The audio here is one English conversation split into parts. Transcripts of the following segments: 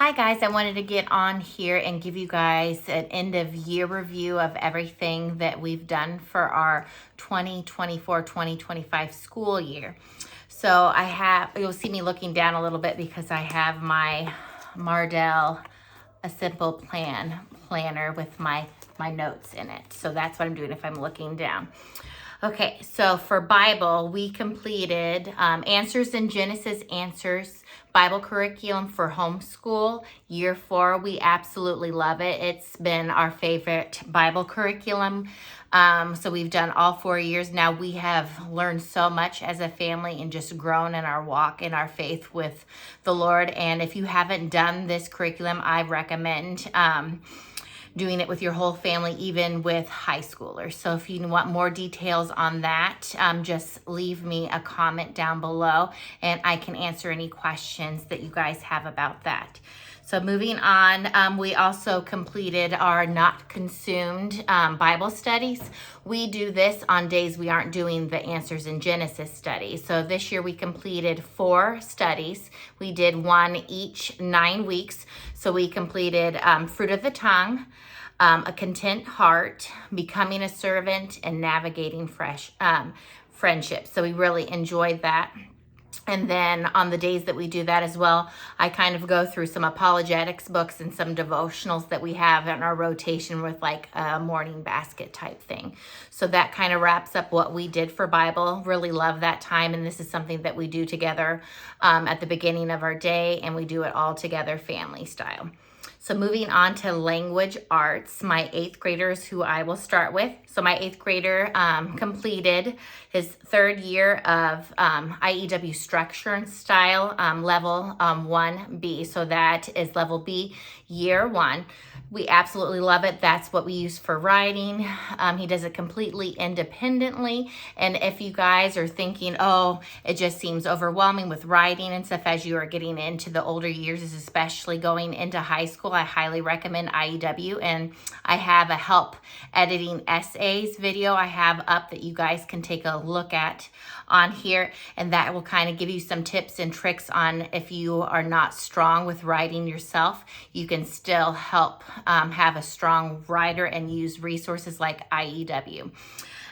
Hi guys, I wanted to get on here and give you guys an end of year review of everything that we've done for our 2024-2025 school year. So you'll see me looking down a little bit because I have my Mardell A Simple planner with my notes in it. So that's what I'm doing if I'm looking down. Okay, so for Bible, we completed Answers in Genesis Answers Bible curriculum for homeschool year 4. We absolutely love it. It's been our favorite Bible curriculum. So we've done all 4 years now. We have learned so much as a family and just grown in our walk in our faith with the Lord. And if you haven't done this curriculum, I recommend doing it with your whole family, even with high schoolers. So if you want more details on that, just leave me a comment down below and I can answer any questions that you guys have about that. So moving on, we also completed our Not Consumed Bible studies. We do this on days we aren't doing the Answers in Genesis studies. So this year we completed 4 studies. We did one each 9 weeks. So we completed Fruit of the Tongue, A Content Heart, Becoming a Servant, and Navigating Friendships. So we really enjoyed that. And then on the days that we do that as well, I kind of go through some apologetics books and some devotionals that we have in our rotation with like a morning basket type thing. So that kind of wraps up what we did for Bible. Really love that time. And this is something that we do together at the beginning of our day, and we do it all together family style. So moving on to language arts, my 8th graders who I will start with. So my 8th grader completed his 3rd year of IEW structure and style level 1B. So that is level B, year 1. We absolutely love it. That's what we use for writing. He does it completely independently. And if you guys are thinking, oh, it just seems overwhelming with writing and stuff as you are getting into the older years, especially going into high school, I highly recommend IEW. And I have a help editing essays video I have up that you guys can take a look at on here, and that will kind of give you some tips and tricks on if you are not strong with writing yourself, you can still help have a strong writer and use resources like IEW.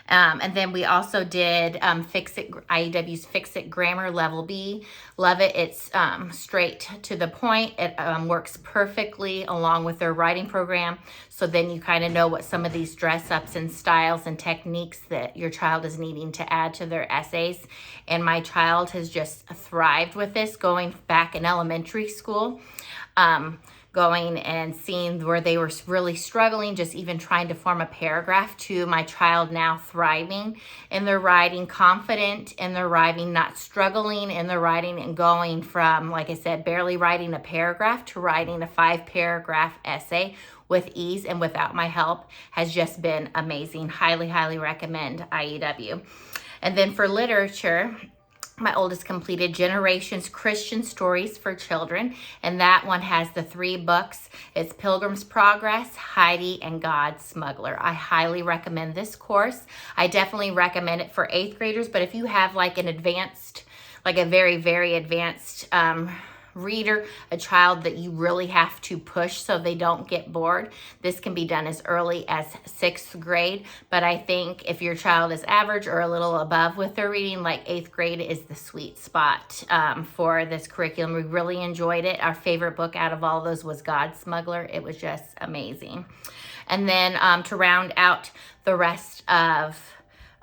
And then we also did IEW's Fix It Grammar Level B. Love it. It's straight to the point. It works perfectly along with their writing program. So then you kind of know what some of these dress ups and styles and techniques that your child is needing to add to their essays. And my child has just thrived with this going back in elementary school. Going and seeing where they were really struggling, just even trying to form a paragraph, to my child now thriving in their writing, confident in their writing, not struggling in their writing, and going from, like I said, barely writing a paragraph to writing a 5-paragraph essay with ease and without my help has just been amazing. Highly, highly recommend IEW. And then for literature, my oldest completed Generations Christian Stories for Children, and that one has the 3 books. It's Pilgrim's Progress, Heidi, and God's Smuggler. I highly recommend this course. I definitely recommend it for 8th graders, but if you have like an advanced, like a very, very advanced reader, a child that you really have to push so they don't get bored, this can be done as early as 6th grade. But I think if your child is average or a little above with their reading, like 8th grade is the sweet spot for this curriculum. We really enjoyed it. Our favorite book out of all of those was God's Smuggler. It was just amazing. And then to round out the rest of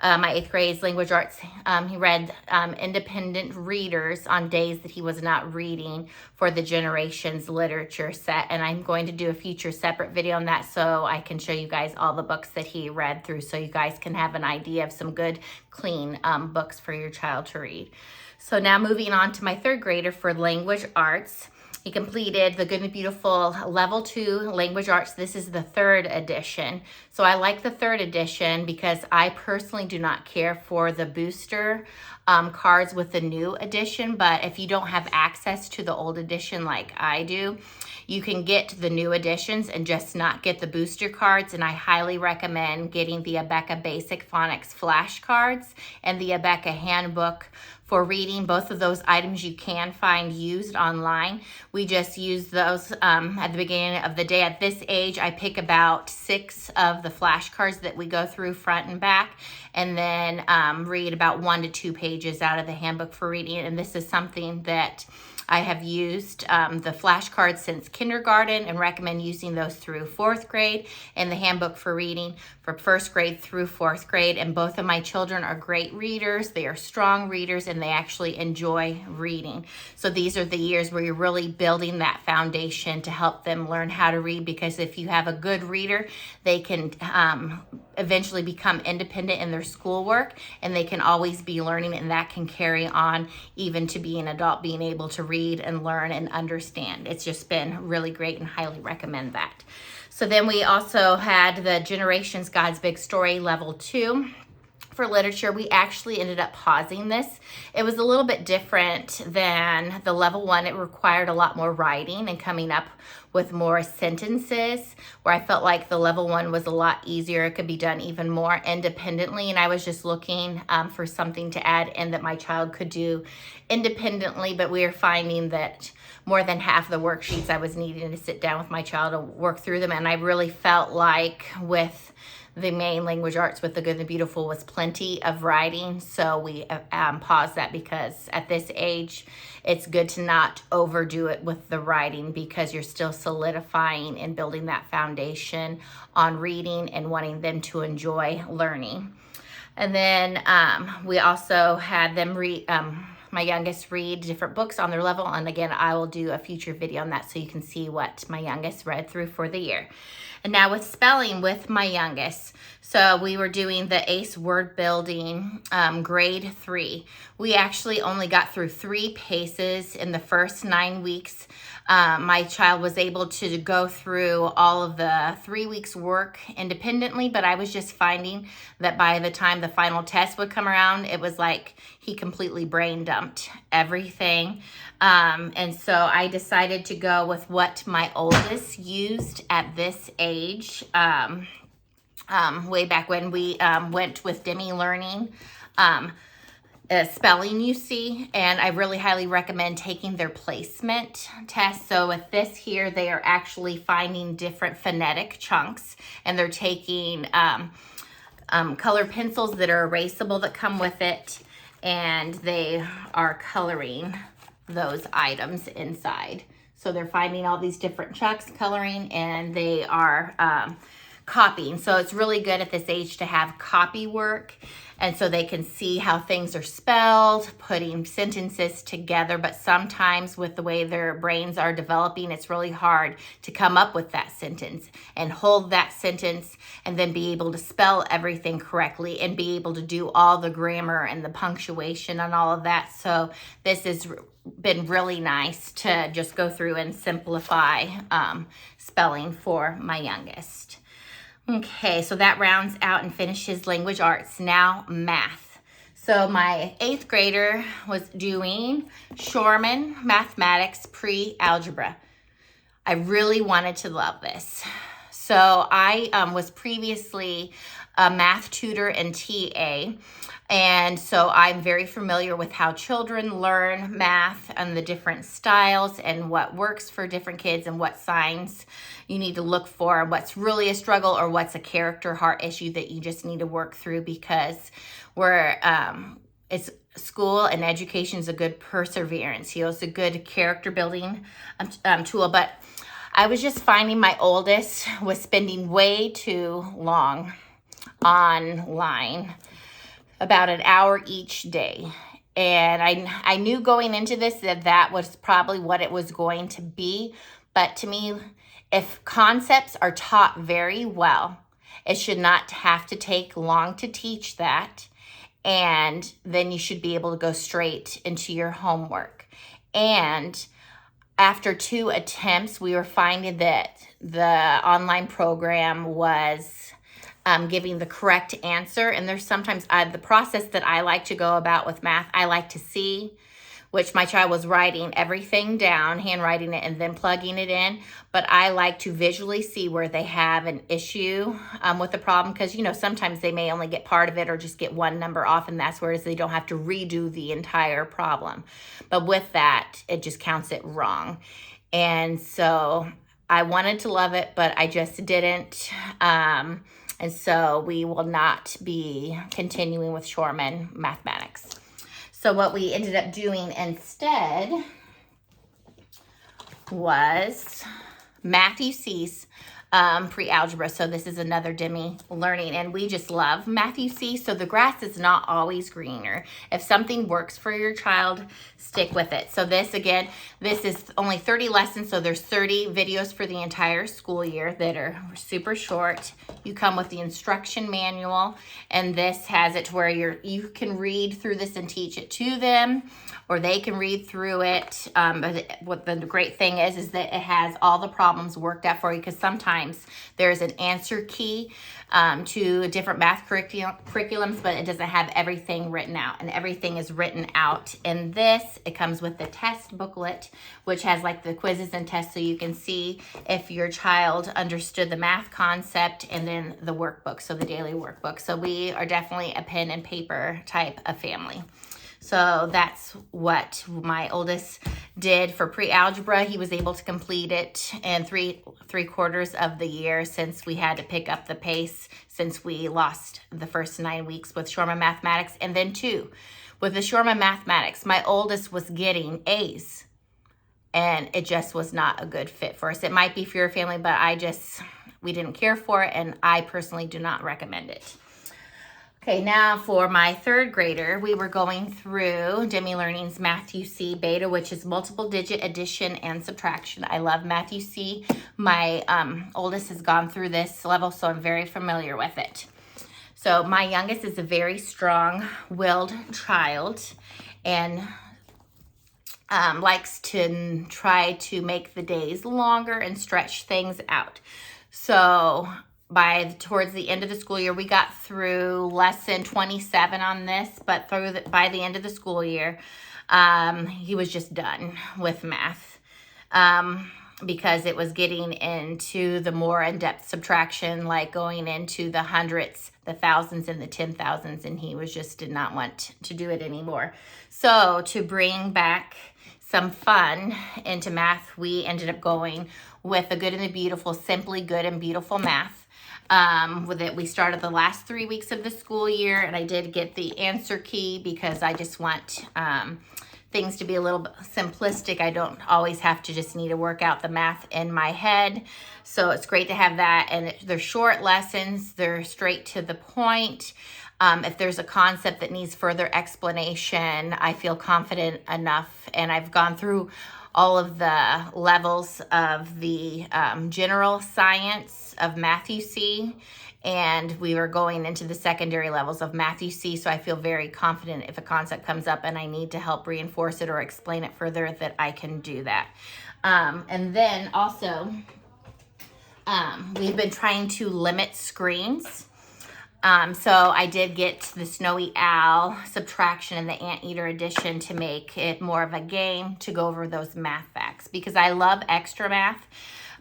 my 8th grade's language arts, he read independent readers on days that he was not reading for the Generations literature set. And I'm going to do a future separate video on that so I can show you guys all the books that he read through so you guys can have an idea of some good, clean books for your child to read. So now moving on to my 3rd grader for language arts. He completed the Good and Beautiful Level 2 Language Arts. This is the 3rd edition. So I like the 3rd edition because I personally do not care for the booster cards with the new edition. But if you don't have access to the old edition like I do, you can get the new editions and just not get the booster cards. And I highly recommend getting the Abeka Basic Phonics flashcards and the Abeka Handbook for reading. Both of those items you can find used online. We just use those at the beginning of the day. At this age, I pick about 6 of the flashcards that we go through front and back, and then read about 1 to 2 pages out of the handbook for reading. And this is something that I have used the flashcards since kindergarten and recommend using those through 4th grade, and the handbook for reading for 1st grade through 4th grade. And both of my children are great readers. They are strong readers and they actually enjoy reading. So these are the years where you're really building that foundation to help them learn how to read, because if you have a good reader, they can eventually become independent in their schoolwork, and they can always be learning, and that can carry on even to be an adult, being able to read and learn and understand. It's just been really great and highly recommend that. So then we also had the Generations God's Big Story Level 2. For literature, we actually ended up pausing this. It was a little bit different than the level 1. It required a lot more writing and coming up with more sentences, where I felt like the level 1 was a lot easier. It could be done even more independently, and I was just looking for something to add in that my child could do independently. But we are finding that more than half the worksheets I was needing to sit down with my child to work through them, and I really felt like with the main language arts with the good and the beautiful was plenty of writing. So we paused that, because at this age, it's good to not overdo it with the writing, because you're still solidifying and building that foundation on reading and wanting them to enjoy learning. And then we also had them read, my youngest read different books on their level. And again, I will do a future video on that so you can see what my youngest read through for the year. And now with spelling with my youngest, so we were doing the ACE word building grade 3. We actually only got through 3 paces in the first 9 weeks. My child was able to go through all of the 3 weeks work independently, but I was just finding that by the time the final test would come around, it was like he completely brain dumped everything. And so I decided to go with what my oldest used at this age. Way back when we went with Demi Learning spelling, you see, and I really highly recommend taking their placement test. So with this here, they are actually finding different phonetic chunks, and they're taking colored pencils that are erasable that come with it, and they are coloring those items inside. So they're finding all these different chunks, coloring, and they are copying. So it's really good at this age to have copy work, and so they can see how things are spelled, putting sentences together. But sometimes with the way their brains are developing, it's really hard to come up with that sentence and hold that sentence and then be able to spell everything correctly and be able to do all the grammar and the punctuation and all of that. So this has been really nice to just go through and simplify spelling for my youngest. Okay, so that rounds out and finishes language arts. Now math. So my 8th grader was doing Shorman Mathematics Pre-Algebra. I really wanted to love this. So I was previously a math tutor and TA, and so I'm very familiar with how children learn math and the different styles and what works for different kids and what signs you need to look for, what's really a struggle or what's a character heart issue that you just need to work through, because it's school and education is a good perseverance. It's a good character building tool. But I was just finding my oldest was spending way too long online, about an hour each day. And I knew going into this that was probably what it was going to be. But to me, if concepts are taught very well, it should not have to take long to teach that. And then you should be able to go straight into your homework. And after 2 attempts, we were finding that the online program was giving the correct answer. And there's sometimes the process that I like to go about with math, I like to see which my child was writing everything down, handwriting it, and then plugging it in. But I like to visually see where they have an issue with the problem, because, you know, sometimes they may only get part of it or just get one number off, and that's where it is they don't have to redo the entire problem. But with that, it just counts it wrong. And so I wanted to love it, but I just didn't. And so we will not be continuing with Shoreman mathematics. So what we ended up doing instead was Matthew C's pre-algebra. So this is another Demi learning, and we just love Matthew C. So the grass is not always greener. If something works for your child, stick with it. So this, again, this is only 30 lessons. So there's 30 videos for the entire school year that are super short. You come with the instruction manual, and this has it to where you can read through this and teach it to them, or they can read through it. But what the great thing is that it has all the problems worked out for you, because sometimes there's an answer key to different math curriculums, but it doesn't have everything written out, and everything is written out in this. It comes with the test booklet, which has like the quizzes and tests, so you can see if your child understood the math concept, and then the workbook, so the daily workbook. So we are definitely a pen and paper type of family. So that's what my oldest did for pre-algebra. He was able to complete it in three quarters of the year, since we had to pick up the pace since we lost the first 9 weeks with Shoreman mathematics. And then too, with the Shoreman mathematics, my oldest was getting A's, and it just was not a good fit for us. It might be for your family, but we didn't care for it, and I personally do not recommend it. Okay, now for my third grader, we were going through Demi Learning's Matthew C Beta, which is multiple digit addition and subtraction. I love Matthew C. My oldest has gone through this level, so I'm very familiar with it. So my youngest is a very strong-willed child, and likes to try to make the days longer and stretch things out. So towards the end of the school year, we got through lesson 27 on this, but by the end of the school year, he was just done with math, because it was getting into the more in-depth subtraction, like going into the hundreds, the thousands, and the 10,000s, and he did not want to do it anymore. So to bring back some fun into math, we ended up going with the Good and the Beautiful, Simply Good and Beautiful Math. With it, we started the last 3 weeks of the school year, and I did get the answer key, because I just want things to be a little bit simplistic. I don't always have to just need to work out the math in my head. So it's great to have that, and they're short lessons. They're straight to the point. If there's a concept that needs further explanation, I feel confident enough, and I've gone through all of the levels of the general science of Matthew C, and we were going into the secondary levels of Matthew C, so I feel very confident if a concept comes up and I need to help reinforce it or explain it further, that I can do that. And then also, we've been trying to limit screens. So I did get the Snowy Owl subtraction and the Anteater addition to make it more of a game to go over those math facts, because I love extra math,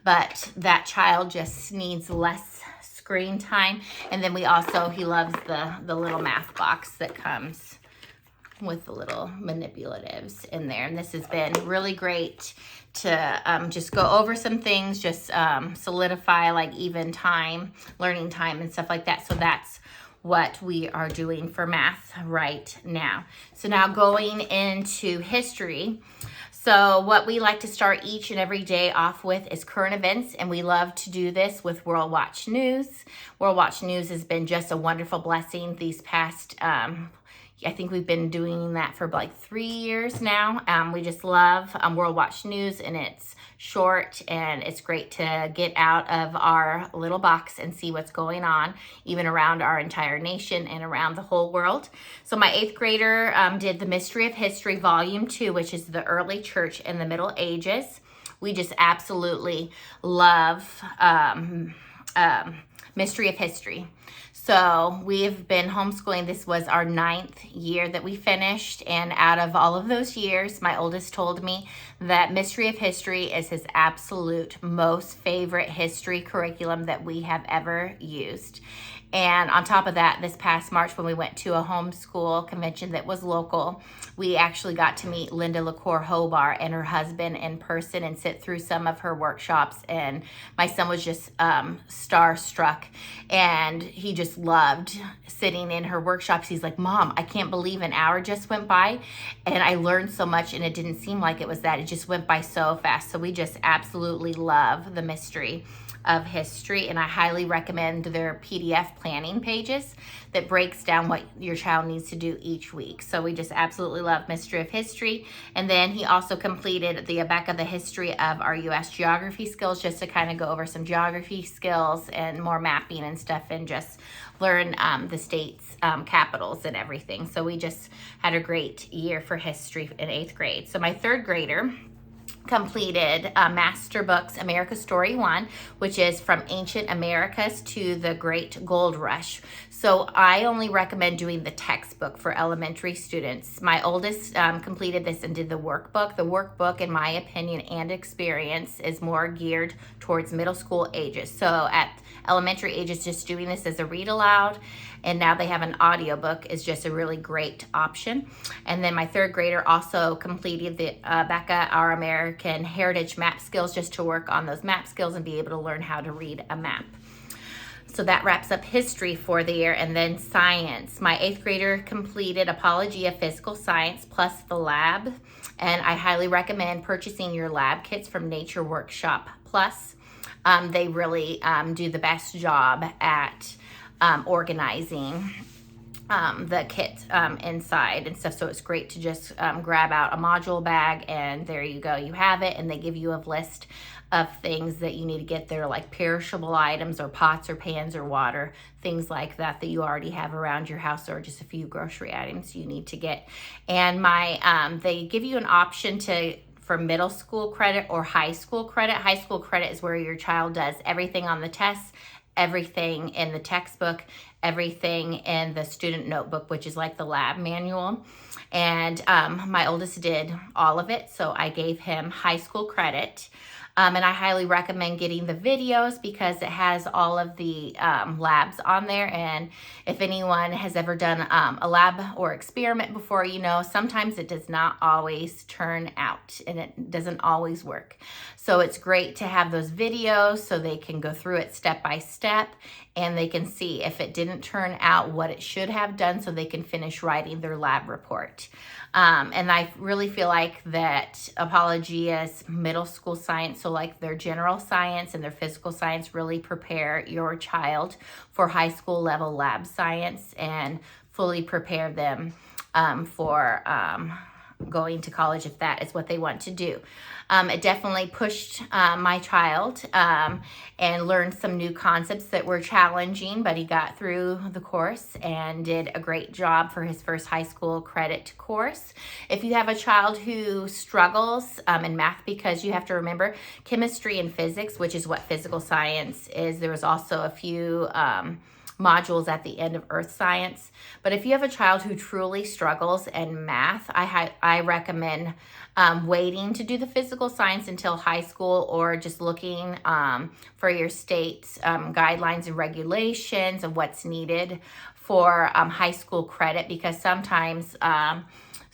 but that child just needs less screen time. And then he loves the little math box that comes with the little manipulatives in there. And this has been really great to just go over some things, just solidify like even time, learning time, and stuff like that. So that's what we are doing for math right now. So now going into history. So what we like to start each and every day off with is current events, and we love to do this with World Watch News. World Watch News has been just a wonderful blessing these past I think we've been doing that for like 3 years now. We just love World Watch News, and it's short, and it's great to get out of our little box and see what's going on, even around our entire nation and around the whole world. So my 8th grader did the Mystery of History Volume 2, which is the early church and the Middle Ages. We just absolutely love Mystery of History. So we've been homeschooling. This was our 9th year that we finished. And out of all of those years, my oldest told me that Mystery of History is his absolute most favorite history curriculum that we have ever used. And on top of that, this past March when we went to a homeschool convention that was local, we actually got to meet Linda LaCour Hobart and her husband in person and sit through some of her workshops. And my son was just starstruck, and he just loved sitting in her workshops. He's like, Mom, I can't believe an hour just went by and I learned so much, and it didn't seem like it was that. It just went by so fast. So we just absolutely love the Mystery of History, and I highly recommend their PDF planning pages that breaks down what your child needs to do each week. So we just absolutely love Mystery of History. And then he also completed the back of the history of our U.S. geography skills, just to kind of go over some geography skills and more mapping and stuff, and just learn the states' capitals and everything. So we just had a great year for history in 8th grade. So my 3rd grader completed Master Books America's Story 1, which is from ancient Americas to the Great Gold Rush. So I only recommend doing the textbook for elementary students. My oldest completed this and did the workbook. The workbook, in my opinion and experience, is more geared towards middle school ages. So at elementary ages, just doing this as a read aloud, and now they have an audiobook, is just a really great option. And then my 3rd grader also completed the Becca Our American Heritage Map Skills, just to work on those map skills and be able to learn how to read a map. So that wraps up history for the year. And then science. My 8th grader completed Apology of Physical Science plus the lab. And I highly recommend purchasing your lab kits from Nature Workshop Plus. They really do the best job at organizing the kit inside and stuff. So it's great to just grab out a module bag, and there you go, you have it. And they give you a list of things that you need to get there, like perishable items or pots or pans or water, things like that that you already have around your house, or just a few grocery items you need to get. And they give you an option for middle school credit or high school credit. High school credit is where your child does everything on the tests, everything in the textbook, everything in the student notebook, which is like the lab manual. And my oldest did all of it, so I gave him high school credit. And I highly recommend getting the videos because it has all of the labs on there. And if anyone has ever done a lab or experiment before, you know, sometimes it does not always turn out and it doesn't always work. So it's great to have those videos so they can go through it step by step, and they can see if it didn't turn out what it should have done, so they can finish writing their lab report. And I really feel like that Apologia's middle school science, so like their general science and their physical science, really prepare your child for high school level lab science and fully prepare them for going to college if that is what they want to do. It definitely pushed my child and learned some new concepts that were challenging, but he got through the course and did a great job for his first high school credit course. If you have a child who struggles in math, because you have to remember chemistry and physics, which is what physical science is, there was also a few modules at the end of earth science. But if you have a child who truly struggles in math, I recommend waiting to do the physical science until high school, or just looking for your state's guidelines and regulations of what's needed for high school credit, because sometimes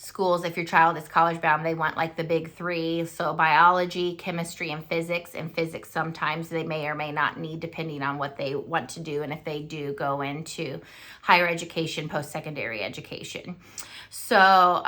schools, if your child is college bound, they want like the big 3. So biology, chemistry, and physics. And physics sometimes they may or may not need, depending on what they want to do. And if they do go into higher education, post-secondary education. So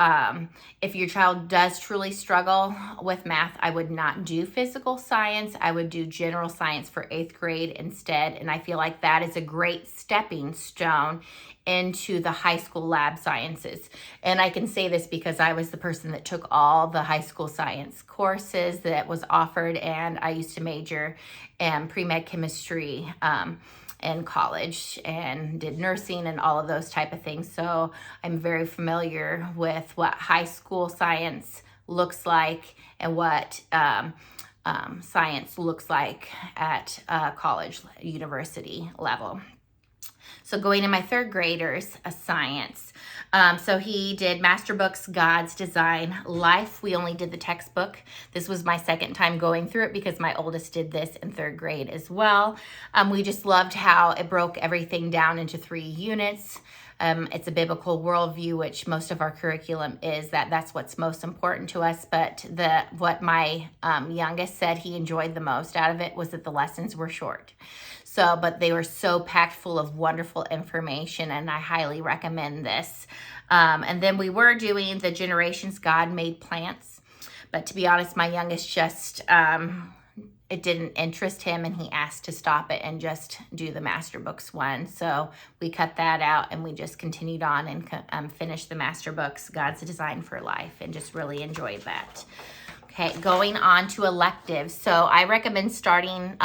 if your child does truly struggle with math, I would not do physical science. I would do general science for 8th grade instead. And I feel like that is a great stepping stone into the high school lab sciences. And I can say this because I was the person that took all the high school science courses that was offered, and I used to major in pre-med chemistry in college and did nursing and all of those type of things. So I'm very familiar with what high school science looks like and what science looks like at college, university level. So going to my third graders, a science. So he did Master Books, God's Design, Life. We only did the textbook. This was my second time going through it because my oldest did this in third grade as well. We just loved how it broke everything down into 3 units. It's a biblical worldview, which most of our curriculum is. That's what's most important to us. But what my youngest said he enjoyed the most out of it was that the lessons were short. So, but they were so packed full of wonderful information, and I highly recommend this. And then we were doing the Generations God Made Plants. But to be honest, my youngest just, it didn't interest him, and he asked to stop it and just do the Master Books one. So we cut that out, and we just continued on and finished the Master Books, God's Design for Life, and just really enjoyed that. Okay, going on to electives. So I recommend starting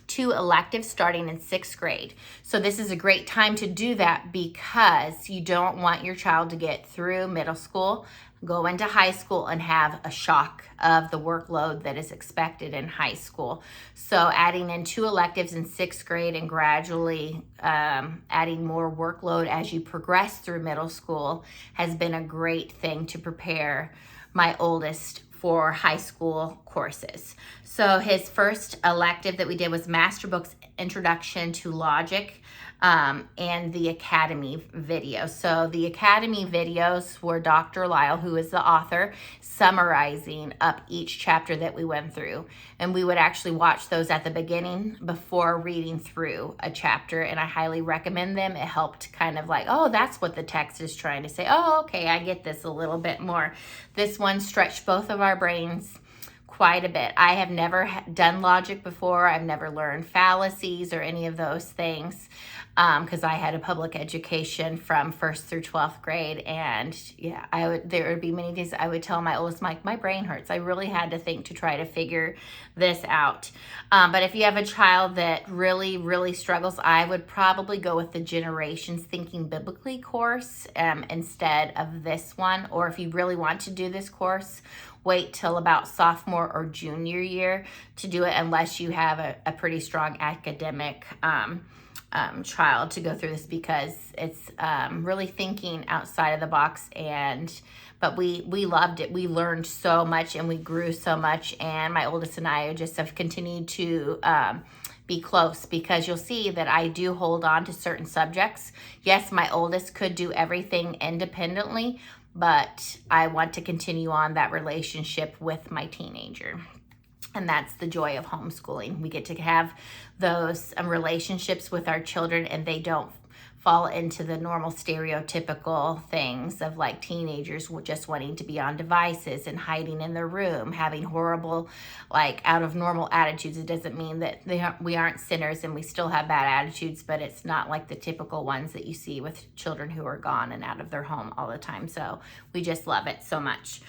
2 electives starting in 6th grade. So this is a great time to do that because you don't want your child to get through middle school, go into high school, and have a shock of the workload that is expected in high school. So adding in 2 electives in 6th grade and gradually adding more workload as you progress through middle school has been a great thing to prepare my oldest for high school courses. So his first elective that we did was Master Books Introduction to Logic and the Academy video. So the Academy videos were Dr. Lyle, who is the author, summarizing up each chapter that we went through. And we would actually watch those at the beginning before reading through a chapter, and I highly recommend them. It helped kind of like, oh, that's what the text is trying to say. Oh, okay, I get this a little bit more. This one stretched both of our brains quite a bit. I have never done logic before. I've never learned fallacies or any of those things because I had a public education from 1st through 12th grade. And yeah, there would be many days I would tell my oldest, Mike, my brain hurts. I really had to think to try to figure this out. But if you have a child that really, really struggles, I would probably go with the Generations Thinking Biblically course instead of this one. Or if you really want to do this course, wait till about sophomore or junior year to do it unless you have a pretty strong academic child to go through this, because it's really thinking outside of the box. But we loved it. We learned so much and we grew so much, and my oldest and I just have continued to be close, because you'll see that I do hold on to certain subjects. Yes, my oldest could do everything independently, but I want to continue on that relationship with my teenager. And that's the joy of homeschooling. We get to have those relationships with our children, and they don't fall into the normal stereotypical things of like teenagers just wanting to be on devices and hiding in their room, having horrible, like out of normal attitudes. It doesn't mean that we aren't sinners and we still have bad attitudes, but it's not like the typical ones that you see with children who are gone and out of their home all the time. So we just love it so much.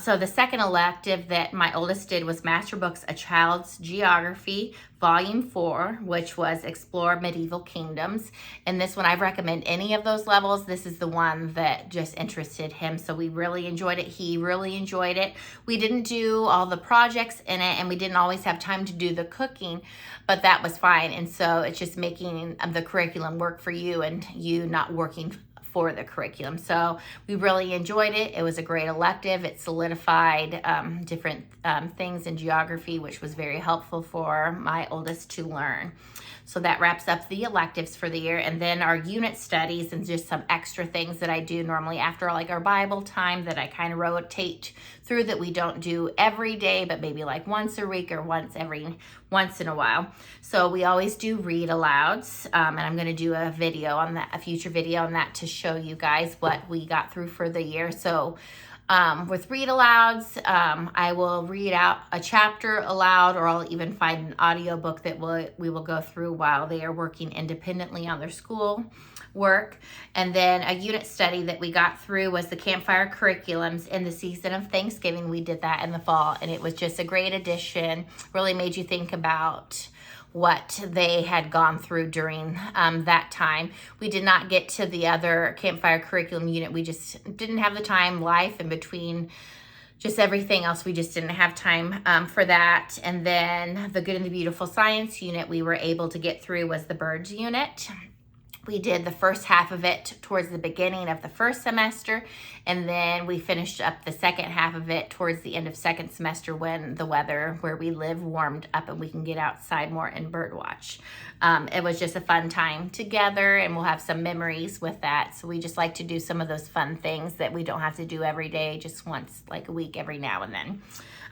So the second elective that my oldest did was Master Books, A Child's Geography, Volume 4, which was Explore Medieval Kingdoms. And this one, I recommend any of those levels. This is the one that just interested him. So we really enjoyed it. He really enjoyed it. We didn't do all the projects in it, and we didn't always have time to do the cooking, but that was fine. And so it's just making the curriculum work for you and you not working for the curriculum. So we really enjoyed it. It was a great elective. It solidified different things in geography, which was very helpful for my oldest to learn. So that wraps up the electives for the year. And then our unit studies and just some extra things that I do normally after like our Bible time that I kind of rotate through, that we don't do every day, but maybe like once a week or once in a while. So we always do read alouds, and I'm going to do a video on that, a future video on that, to show you guys what we got through for the year. So with read alouds, I will read out a chapter aloud, or I'll even find an audio book that we will go through while they are working independently on their school work. And then a unit study that we got through was the campfire curriculums in the season of Thanksgiving. We did that in the fall, and it was just a great addition. Really made you think about what they had gone through during that time. We did not get to the other campfire curriculum unit. We just didn't have the time, life in between, just everything else. We just didn't have time for that. And then the Good and the Beautiful Science unit we were able to get through was the birds unit. We did the first half of it towards the beginning of the first semester, and then we finished up the second half of it towards the end of second semester when the weather where we live warmed up and we can get outside more and bird watch. It was just a fun time together, and we'll have some memories with that. So we just like to do some of those fun things that we don't have to do every day, just once like a week every now and then.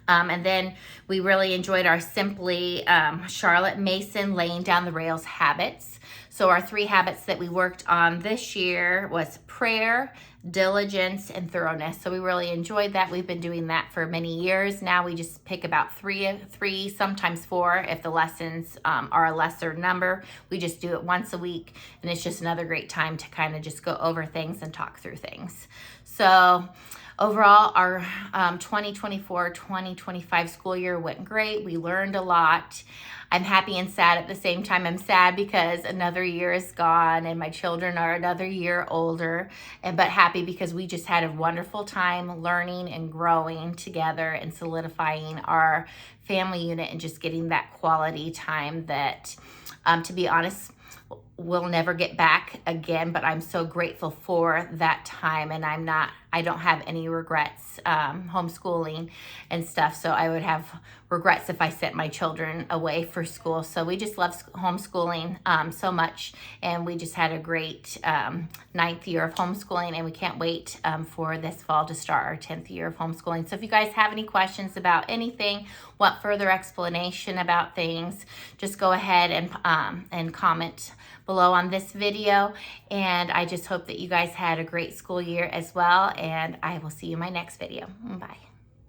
And then we really enjoyed our Simply Charlotte Mason laying down the rails habits. So our 3 habits that we worked on this year was prayer, diligence, and thoroughness. So we really enjoyed that. We've been doing that for many years now. We just pick about three, sometimes 4 if the lessons are a lesser number. We just do it once a week, and it's just another great time to kind of just go over things and talk through things. So overall, our 2024-2025 school year went great. We learned a lot. I'm happy and sad at the same time. I'm sad because another year is gone and my children are another year older, but happy because we just had a wonderful time learning and growing together and solidifying our family unit and just getting that quality time that, to be honest, we'll never get back again, but I'm so grateful for that time, and I don't have any regrets homeschooling and stuff. So I would have regrets if I sent my children away for school. So we just love homeschooling so much, and we just had a great 9th year of homeschooling, and we can't wait for this fall to start our 10th year of homeschooling. So if you guys have any questions about anything, want further explanation about things, just go ahead and comment below on this video. And I just hope that you guys had a great school year as well, and I will see you in my next video. Bye.